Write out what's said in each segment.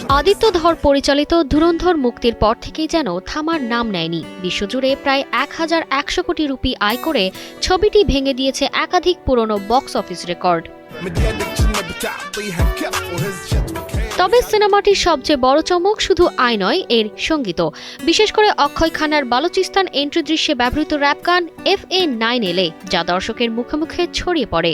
আদিত্য ধর পরিচালিত ধুরন্ধর মুক্তির পর থেকেই যেন থামার নাম নেয়নি। বিশ্বজুড়ে প্রায় ১,১০০ কোটি রুপি আয় করে ছবিটি ভেঙে দিয়েছে একাধিক পুরনো বক্স অফিস রেকর্ড। তবে সিনেমাটির সবচেয়ে বড় চমক শুধু আয় নয়, এর সঙ্গীত। বিশেষ করে অক্ষয় খান্নার বালুচিস্তান এন্ট্রি দৃশ্যে ব্যবহৃত র্যাপ গান FA9LA, যা দর্শকের মুখে মুখে ছড়িয়ে পড়ে।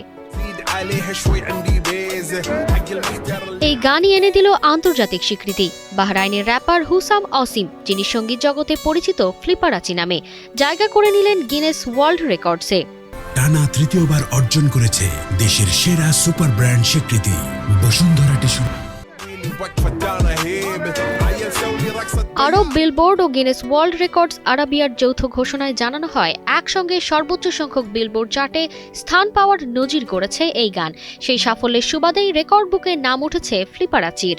এই গানই এনে দিল আন্তর্জাতিক স্বীকৃতি। বাহরাইনের র্যাপার হুসাম অসিম, যিনি সঙ্গীত জগতে পরিচিত ফ্লিপারাচি নামে, জায়গা করে নিলেন গিনেস ওয়ার্ল্ড রেকর্ডসে। টানা তৃতীয়বার অর্জন করেছে দেশের সেরা সুপার ব্র্যান্ড স্বীকৃতি বসুন্ধরা টিস্যু। আরব বিলবোর্ড ও গিনেস ওয়ার্ল্ড রেকর্ডস আরাবিয়ার যৌথ ঘোষণায় জানানো হয়, একসঙ্গে সর্বোচ্চ সংখ্যক বিলবোর্ড চার্টে স্থান পাওয়ার নজির গড়েছে এই গান। সেই সাফল্যের সুবাদেই রেকর্ড বুকে নাম উঠেছে ফ্লিপারাচির।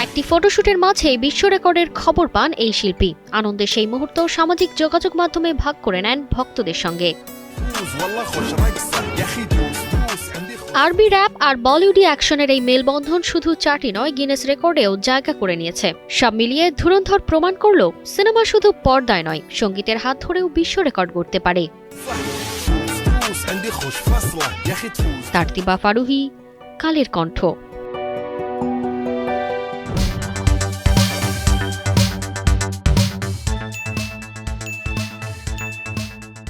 একটি ফটোশুটের মাঝে বিশ্ব রেকর্ডের খবর পান এই শিল্পী। আনন্দের সেই মুহূর্ত সামাজিক যোগাযোগ মাধ্যমে ভাগ করে নেন ভক্তদের সঙ্গে। আরবি র্যাপ আর বলিউডি অ্যাকশনের এই মেলবন্ধন শুধু চার্টই নয়, গিনেস রেকর্ডেও জায়গা করে নিয়েছে। সব মিলিয়ে ধুরন্ধর প্রমাণ করল, সিনেমা শুধু পর্দায় নয়, সঙ্গীতের হাত ধরেও বিশ্ব রেকর্ড গড়তে পারে। তারতিবা ফারুহি, কালের কণ্ঠ।